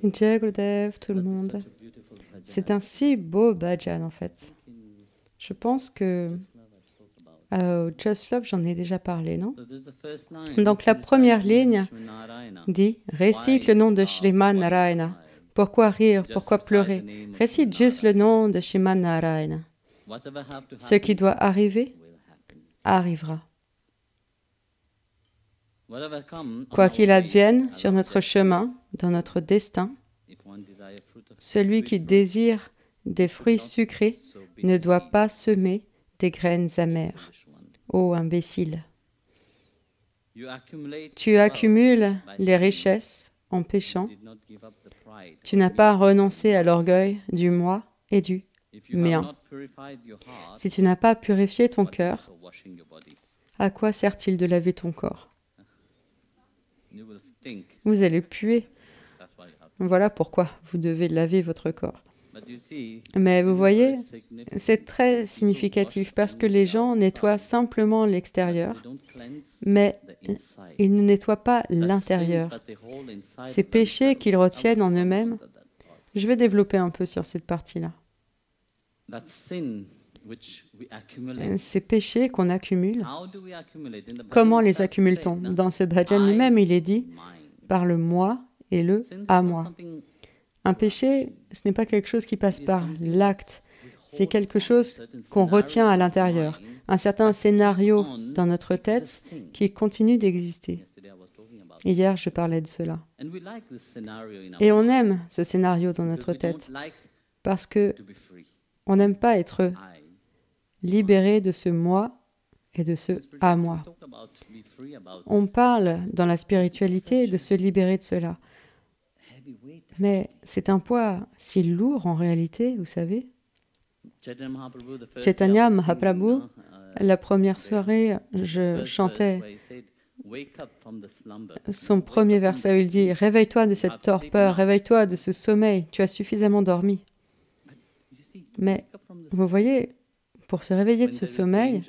Jai Gurudev, tout le monde. C'est un si beau bhajan en fait. Je pense que Just Love, j'en ai déjà parlé, non? Donc la première ligne dit « Récite le nom de Shriman Narayana ». Pourquoi rire? Pourquoi pleurer? Récite juste le nom de Shriman Narayana. Ce qui doit arriver, arrivera. Quoi qu'il advienne sur notre chemin, dans notre destin, celui qui désire des fruits sucrés ne doit pas semer des graines amères. Ô imbécile! Tu accumules les richesses en péchant. Tu n'as pas renoncé à l'orgueil du moi et du mien. Si tu n'as pas purifié ton cœur, à quoi sert-il de laver ton corps? Vous allez puer. Voilà pourquoi vous devez laver votre corps. Mais vous voyez, c'est très significatif parce que les gens nettoient simplement l'extérieur, mais ils ne nettoient pas l'intérieur. Ces péchés qu'ils retiennent en eux-mêmes, je vais développer un peu sur cette partie-là. Ces péchés qu'on accumule, comment les accumule-t-on? Dans ce bhajan lui-même, il est dit par le moi et le à moi. Un péché, ce n'est pas quelque chose qui passe par l'acte, c'est quelque chose qu'on retient à l'intérieur, un certain scénario dans notre tête qui continue d'exister. Hier, je parlais de cela. Et on aime ce scénario dans notre tête parce que on n'aime pas être libéré de ce moi et de ce à moi. On parle dans la spiritualité de se libérer de cela. Mais c'est un poids si lourd en réalité, vous savez. Chaitanya Mahaprabhu, la première soirée, je chantais son premier verset où il dit « Réveille-toi de cette torpeur, réveille-toi de ce sommeil, tu as suffisamment dormi. » Mais vous voyez, pour se réveiller de ce sommeil,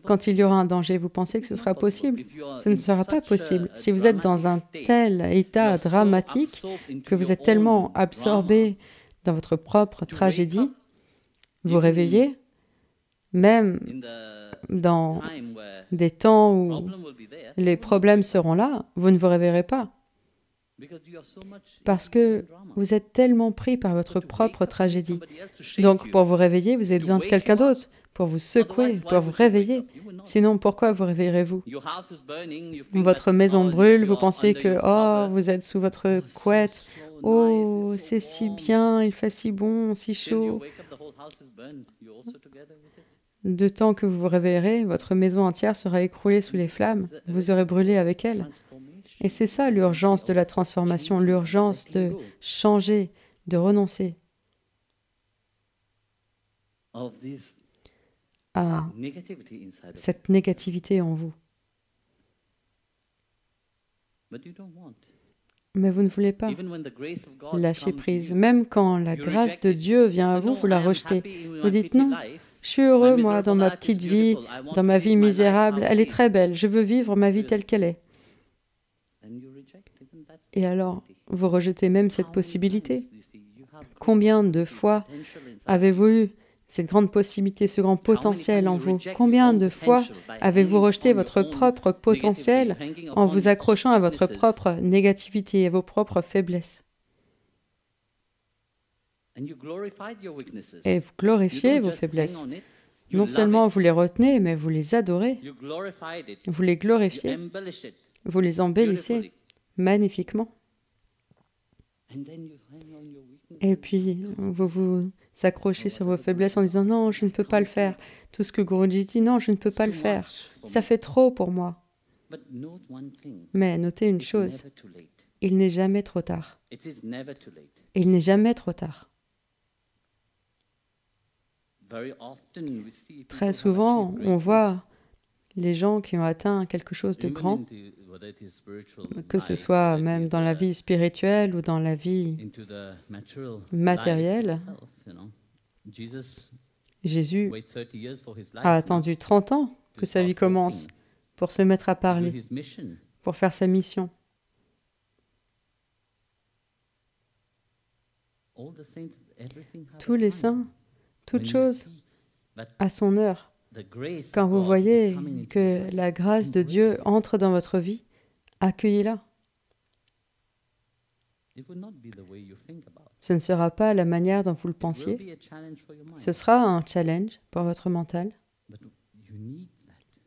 quand il y aura un danger, vous pensez que ce sera possible? Ce ne sera pas possible. Si vous êtes dans un tel état dramatique que vous êtes tellement absorbé dans votre propre tragédie, vous réveillez, même dans des temps où les problèmes seront là, vous ne vous réveillerez pas. Parce que vous êtes tellement pris par votre propre tragédie. Donc, pour vous réveiller, vous avez besoin de quelqu'un d'autre, pour vous secouer, pour vous réveiller. Sinon, pourquoi vous réveillerez-vous? Votre maison brûle, vous pensez que, oh, vous êtes sous votre couette, oh, c'est si bien, il fait si bon, si chaud. De temps que vous vous réveillerez, votre maison entière sera écroulée sous les flammes, vous aurez brûlé avec elle. Et c'est ça l'urgence de la transformation, l'urgence de changer, de renoncer à cette négativité en vous. Mais vous ne voulez pas lâcher prise. Même quand la grâce de Dieu vient à vous, vous la rejetez. Vous dites non, je suis heureux moi dans ma petite vie, dans ma vie misérable, elle est très belle, je veux vivre ma vie telle qu'elle est. Et alors, vous rejetez même cette possibilité. Combien de fois avez-vous eu cette grande possibilité, ce grand potentiel en vous? Combien de fois avez-vous rejeté votre propre potentiel en vous accrochant à votre propre négativité, à vos propres faiblesses? Et vous glorifiez vos faiblesses. Non seulement vous les retenez, mais vous les adorez. Vous les glorifiez. Vous les embellissez magnifiquement. Et puis, vous vous accrochez sur vos faiblesses en disant « Non, je ne peux pas le faire. » Tout ce que Guruji dit « Non, je ne peux pas le faire. Ça fait trop pour moi. » Mais notez une chose, il n'est jamais trop tard. Il n'est jamais trop tard. Très souvent, on voit les gens qui ont atteint quelque chose de grand, que ce soit même dans la vie spirituelle ou dans la vie matérielle. Jésus a attendu 30 ans que sa vie commence pour se mettre à parler, pour faire sa mission. Tous les saints, toute chose à son heure. Quand vous voyez que la grâce de Dieu entre dans votre vie, accueillez-la. Ce ne sera pas la manière dont vous le pensiez. Ce sera un challenge pour votre mental.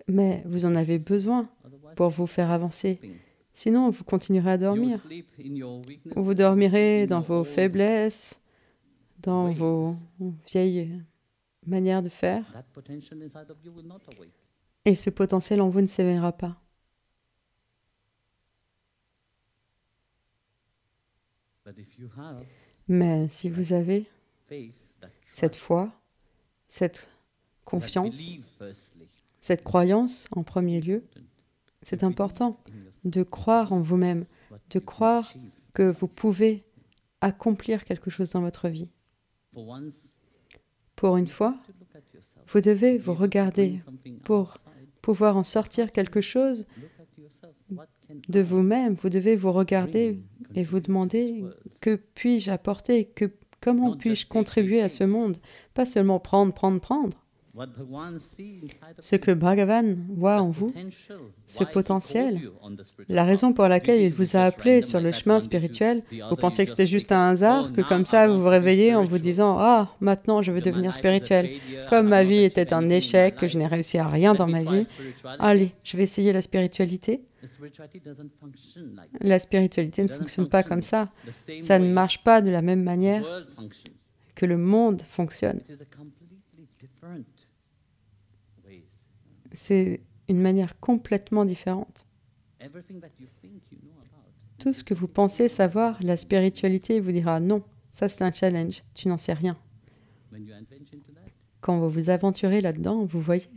Mais vous en avez besoin pour vous faire avancer. Sinon, vous continuerez à dormir. Vous dormirez dans vos faiblesses, dans vos vieilles manières de faire. Et ce potentiel en vous ne s'éveillera pas. Mais si vous avez cette foi, cette confiance, cette croyance en premier lieu, c'est important de croire en vous-même, de croire que vous pouvez accomplir quelque chose dans votre vie. Pour une fois, vous devez vous regarder pour pouvoir en sortir quelque chose de vous-même. Vous devez vous regarder et vous demander que puis-je apporter, comment puis-je contribuer à ce monde, pas seulement prendre. Ce que Bhagavan voit en vous, ce potentiel, la raison pour laquelle il vous a appelé sur le chemin spirituel, vous pensez que c'était juste un hasard, que comme ça vous vous réveillez en vous disant « Ah, maintenant je veux devenir spirituel. Comme ma vie était un échec, que je n'ai réussi à rien dans ma vie, allez, je vais essayer la spiritualité. » La spiritualité ne fonctionne pas comme ça. Ça ne marche pas de la même manière que le monde fonctionne. C'est une manière complètement différente. Tout ce que vous pensez savoir, la spiritualité vous dira non, ça c'est un challenge, tu n'en sais rien. Quand vous vous aventurez là-dedans, vous voyez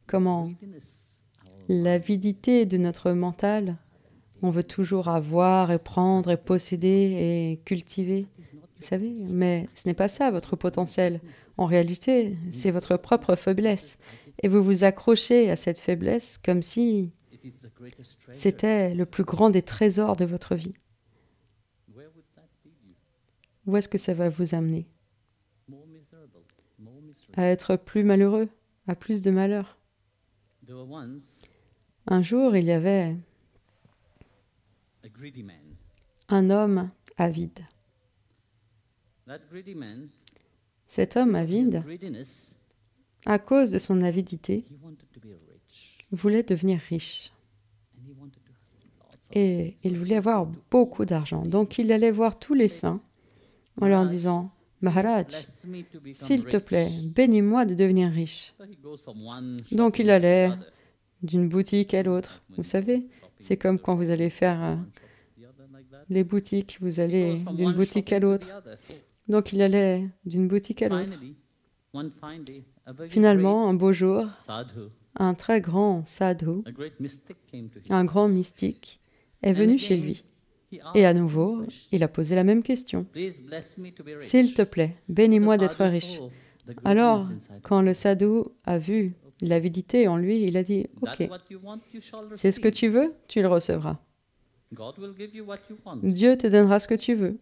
comment l'avidité de notre mental, on veut toujours avoir et prendre et posséder et cultiver. Vous savez, mais ce n'est pas ça votre potentiel. En réalité, c'est votre propre faiblesse. Et vous vous accrochez à cette faiblesse comme si c'était le plus grand des trésors de votre vie. Où est-ce que ça va vous amener? À être plus malheureux, à plus de malheur. Un jour, il y avait un homme avide. Cet homme avide, à cause de son avidité, voulait devenir riche. Et il voulait avoir beaucoup d'argent. Donc il allait voir tous les saints en leur disant « Maharaj, s'il te plaît, bénis-moi de devenir riche. » Donc il allait d'une boutique à l'autre. Vous savez, c'est comme quand vous allez faire les boutiques, vous allez d'une boutique à l'autre. Donc il allait d'une boutique à l'autre. Finalement, un beau jour, un très grand sadhu, un grand mystique, est venu chez lui. Et à nouveau, il a posé la même question. « S'il te plaît, bénis-moi d'être riche. » Alors, quand le sadhu a vu l'avidité en lui, il a dit « Ok, c'est ce que tu veux, tu le recevras. Dieu te donnera ce que tu veux.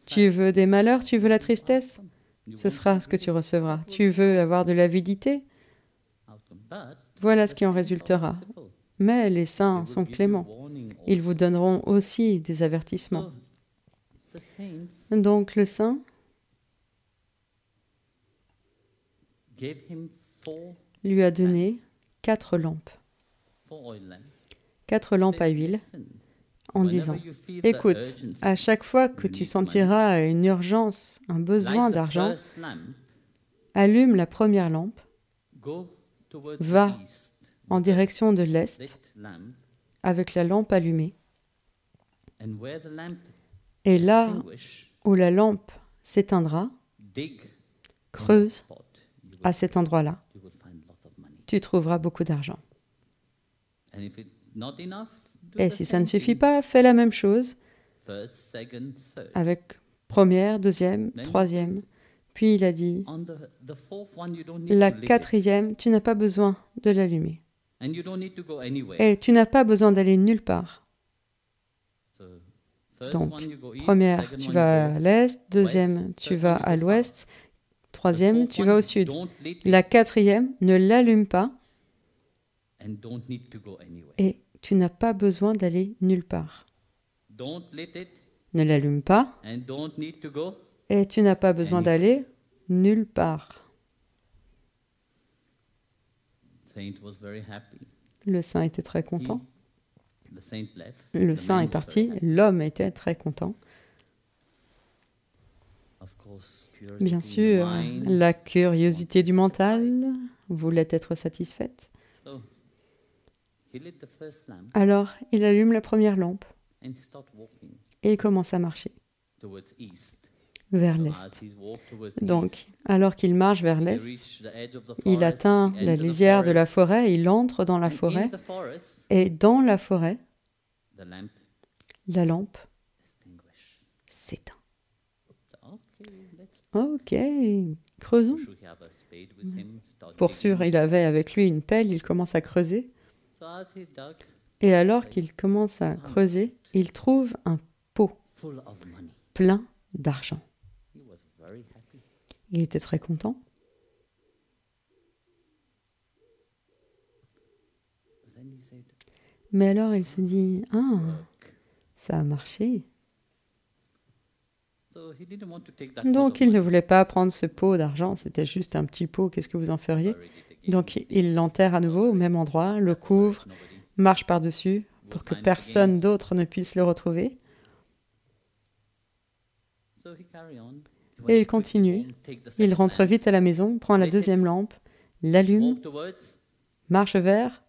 Tu veux des malheurs, tu veux la tristesse, ce sera ce que tu recevras. Tu veux avoir de l'avidité, voilà ce qui en résultera. Mais les saints sont cléments. Ils vous donneront aussi des avertissements. Donc le saint lui a donné 4 lampes. 4 lampes à huile, en disant « Écoute, à chaque fois que tu sentiras une urgence, un besoin d'argent, allume la première lampe, va en direction de l'est avec la lampe allumée, et là où la lampe s'éteindra, creuse à cet endroit-là. Tu trouveras beaucoup d'argent. Et si ça ne suffit pas, fais la même chose avec première, deuxième, troisième. Puis il a dit, la 4e, tu n'as pas besoin de l'allumer. Et tu n'as pas besoin d'aller nulle part. Donc, première, tu vas à l'est, deuxième, tu vas à l'ouest, troisième, tu vas au sud. La quatrième, ne l'allume pas et tu n'as pas besoin d'aller nulle part. Ne l'allume pas et tu n'as pas besoin d'aller nulle part. Le saint était très content. Le saint est parti, l'homme était très content. Bien sûr, la curiosité du mental voulait être satisfaite. Alors, il allume la première lampe et il commence à marcher vers l'est. Donc, alors qu'il marche vers l'est, il atteint la lisière de la forêt, il entre dans la forêt, et dans la forêt, la lampe s'éteint. Ok, creusons. Pour sûr, il avait avec lui une pelle, il commence à creuser. Et alors qu'il commence à creuser, il trouve un pot plein d'argent. Il était très content. Mais alors il se dit, « Ah, ça a marché. » Donc il ne voulait pas prendre ce pot d'argent, c'était juste un petit pot, qu'est-ce que vous en feriez? Donc il l'enterre à nouveau au même endroit, le couvre, marche par-dessus pour que personne d'autre ne puisse le retrouver. Et il continue. Il rentre vite à la maison, prend la deuxième lampe, l'allume, marche vers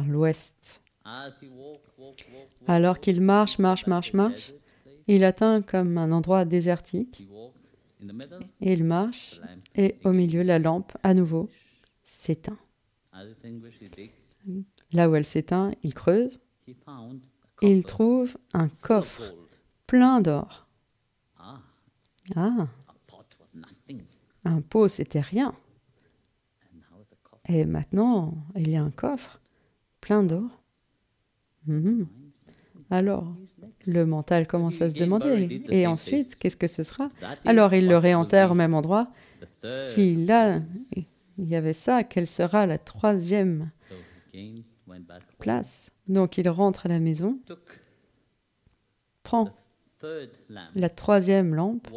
l'ouest. Alors qu'il marche, il atteint comme un endroit désertique. Et il marche, et au milieu, la lampe, à nouveau, s'éteint. Là où elle s'éteint, il creuse, et il trouve un coffre plein d'or. Ah, un pot, c'était rien. Et maintenant, il y a un coffre plein d'or. Alors, le mental commence à se demander. Et ensuite, qu'est-ce que ce sera? Alors, il le réenterre au même endroit. Si là, il y avait ça, quelle sera la troisième place? Donc, il rentre à la maison, prend la troisième lampe,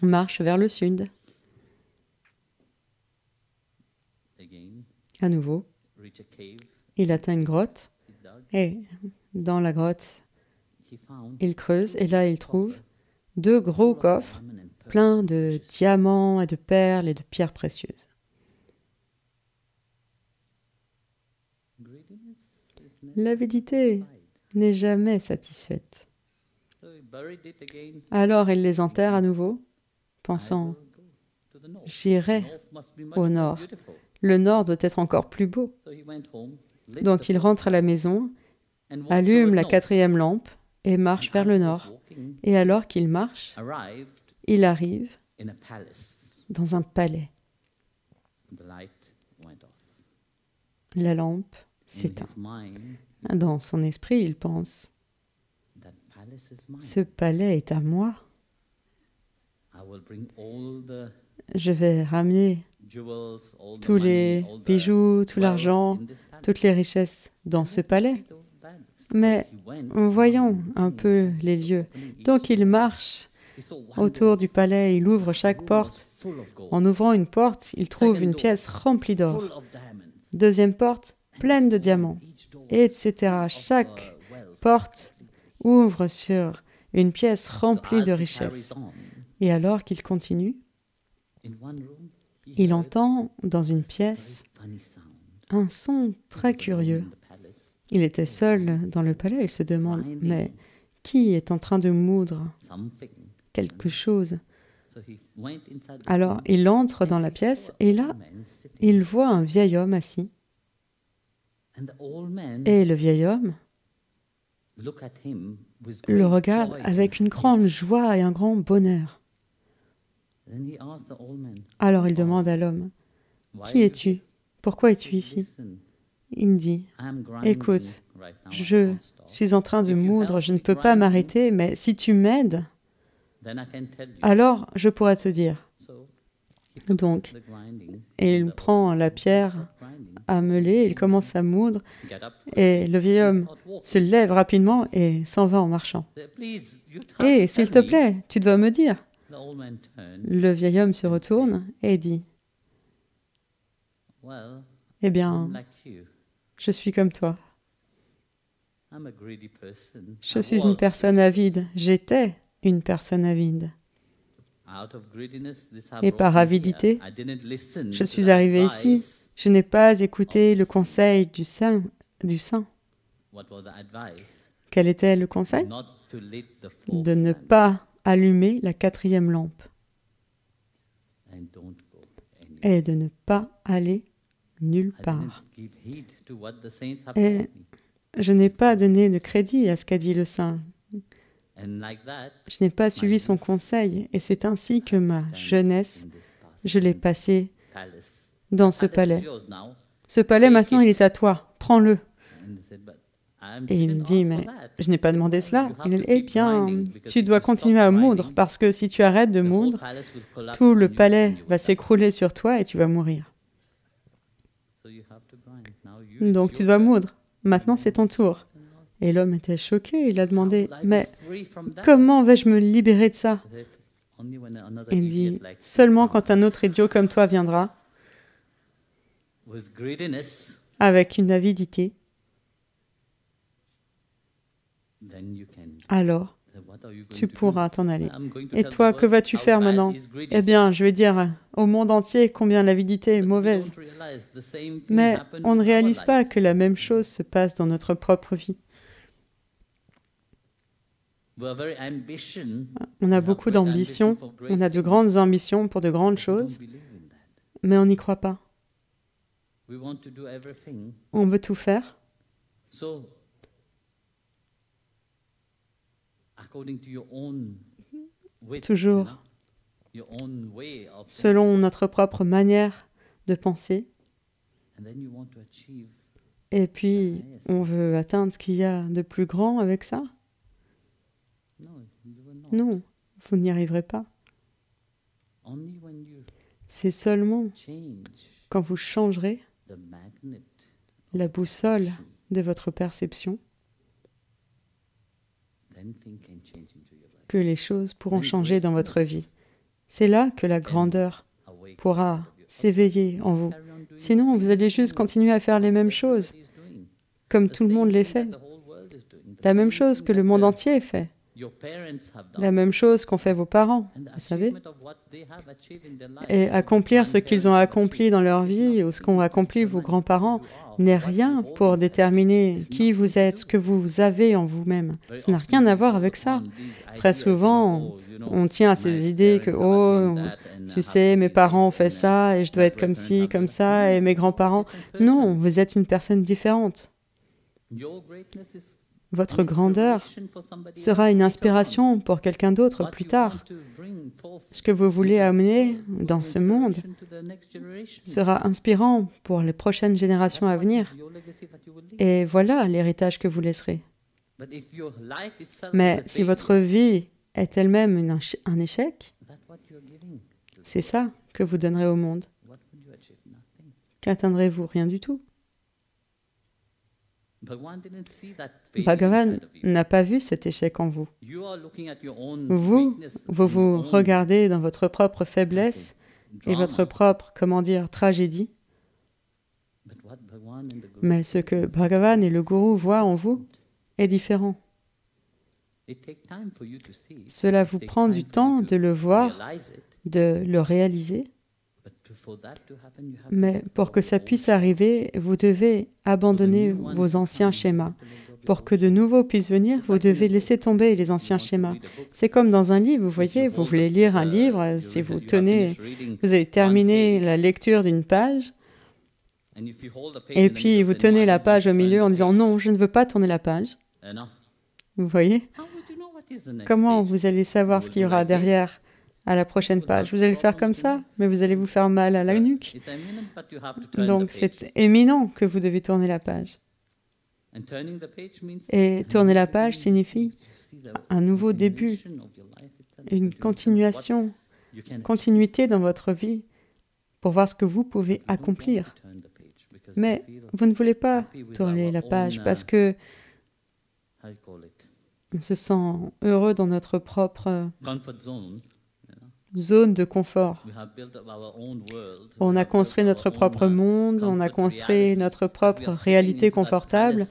marche vers le sud. À nouveau, il atteint une grotte. Et dans la grotte, il creuse et là il trouve 2 gros coffres pleins de diamants et de perles et de pierres précieuses. L'avidité n'est jamais satisfaite. Alors il les enterre à nouveau, pensant « J'irai au nord. Le nord doit être encore plus beau. » Donc il rentre à la maison, allume la quatrième lampe et marche vers le nord. Et alors qu'il marche, il arrive dans un palais. La lampe s'éteint. Dans son esprit, il pense, « Ce palais est à moi. Je vais ramener tous les bijoux, tout l'argent, toutes les richesses dans ce palais. » Mais voyons un peu les lieux. Donc il marche autour du palais, il ouvre chaque porte. En ouvrant une porte, il trouve une pièce remplie d'or. Deuxième porte, pleine de diamants, etc. Chaque porte ouvre sur une pièce remplie de richesses. Et alors qu'il continue, il entend dans une pièce un son très curieux. Il était seul dans le palais, il se demande, mais qui est en train de moudre quelque chose? Alors il entre dans la pièce et là, il voit un vieil homme assis. Et le vieil homme le regarde avec une grande joie et un grand bonheur. Alors il demande à l'homme, « Qui es-tu? Pourquoi es-tu ici ?» Il me dit, « Écoute, je suis en train de moudre, je ne peux pas m'arrêter, mais si tu m'aides, alors je pourrais te dire. Donc, il prend la pierre à meuler, il commence à moudre, et le vieil homme se lève rapidement et s'en va en marchant. « Hé, s'il te plaît, tu dois me dire. » Le vieil homme se retourne et dit, « Eh bien, je suis comme toi. Je suis une personne avide. J'étais une personne avide. Et par avidité, je suis arrivé ici. Je n'ai pas écouté le conseil du saint. Quel était le conseil? De ne pas allumer la 4e lampe et de ne pas aller nulle part. Et je n'ai pas donné de crédit à ce qu'a dit le saint. Je n'ai pas suivi son conseil et c'est ainsi que ma jeunesse, je l'ai passée dans ce palais. Ce palais, maintenant, il est à toi. Prends-le. Et il me dit, mais je n'ai pas demandé cela. Il dit, eh bien, tu dois continuer à moudre parce que si tu arrêtes de moudre, tout le palais va s'écrouler sur toi et tu vas mourir. Donc tu dois moudre. Maintenant, c'est ton tour. Et l'homme était choqué. Il a demandé, mais comment vais-je me libérer de ça? Et il dit, seulement quand un autre idiot comme toi viendra, avec une avidité, alors tu pourras t'en aller. Et toi, que vas-tu faire maintenant? Eh bien, je vais dire au monde entier combien l'avidité est mauvaise. Mais on ne réalise pas que la même chose se passe dans notre propre vie. On a beaucoup d'ambition, on a de grandes ambitions pour de grandes choses, mais on n'y croit pas. On veut tout faire. Toujours selon notre propre manière de penser. Et puis, on veut atteindre ce qu'il y a de plus grand avec ça? Non, vous n'y arriverez pas. C'est seulement quand vous changerez la boussole de votre perception que les choses pourront changer dans votre vie. C'est là que la grandeur pourra s'éveiller en vous. Sinon, vous allez juste continuer à faire les mêmes choses, comme tout le monde les fait. La même chose que le monde entier fait. La même chose qu'ont fait vos parents, vous savez. Et accomplir ce qu'ils ont accompli dans leur vie ou ce qu'ont accompli vos grands-parents n'est rien pour déterminer qui vous êtes, ce que vous avez en vous-même. Ça n'a rien à voir avec ça. Très souvent, on tient à ces idées que « Oh, tu sais, mes parents ont fait ça et je dois être comme ci, comme ça, et mes grands-parents... » Non, vous êtes une personne différente. Votre grandeur sera une inspiration pour quelqu'un d'autre plus tard. Ce que vous voulez amener dans ce monde sera inspirant pour les prochaines générations à venir. Et voilà l'héritage que vous laisserez. Mais si votre vie est elle-même un échec, c'est ça que vous donnerez au monde. Qu'atteindrez-vous? Rien du tout. Bhagavan n'a pas vu cet échec en vous. Vous vous regardez dans votre propre faiblesse et votre propre, tragédie. Mais ce que Bhagavan et le Gourou voient en vous est différent. Cela vous prend du temps de le voir, de le réaliser. Mais pour que ça puisse arriver, vous devez abandonner vos anciens schémas. Pour que de nouveaux puissent venir, vous devez laisser tomber les anciens schémas. C'est comme dans un livre, vous voyez, vous voulez lire un livre, si vous avez terminé la lecture d'une page, et puis vous tenez la page au milieu en disant « Non, je ne veux pas tourner la page ». Vous voyez? Comment vous allez savoir ce qu'il y aura derrière à la prochaine page? Vous allez le faire comme ça, mais vous allez vous faire mal à la nuque. Donc c'est éminent que vous devez tourner la page. Et tourner la page signifie un nouveau début, une continuité dans votre vie pour voir ce que vous pouvez accomplir. Mais vous ne voulez pas tourner la page parce que on se sent heureux dans notre propre zone de confort. On a construit notre propre monde, on a construit notre propre réalité confortable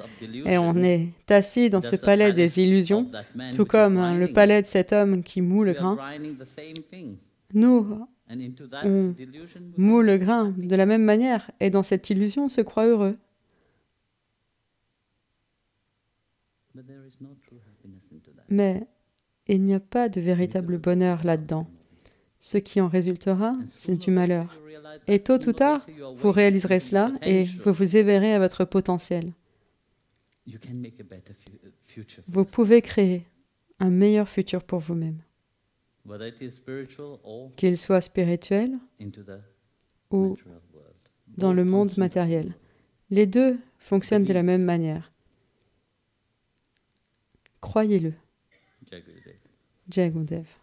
et on est assis dans ce palais des illusions, tout comme le palais de cet homme qui moule le grain. Nous, on moule le grain de la même manière et dans cette illusion, on se croit heureux. Mais il n'y a pas de véritable bonheur là-dedans. Ce qui en résultera, c'est du malheur. Et tôt ou tard, vous réaliserez cela et vous vous éveillerez à votre potentiel. Vous pouvez créer un meilleur futur pour vous-même. Qu'il soit spirituel ou dans le monde matériel. Les deux fonctionnent de la même manière. Croyez-le. Jai Gurudev.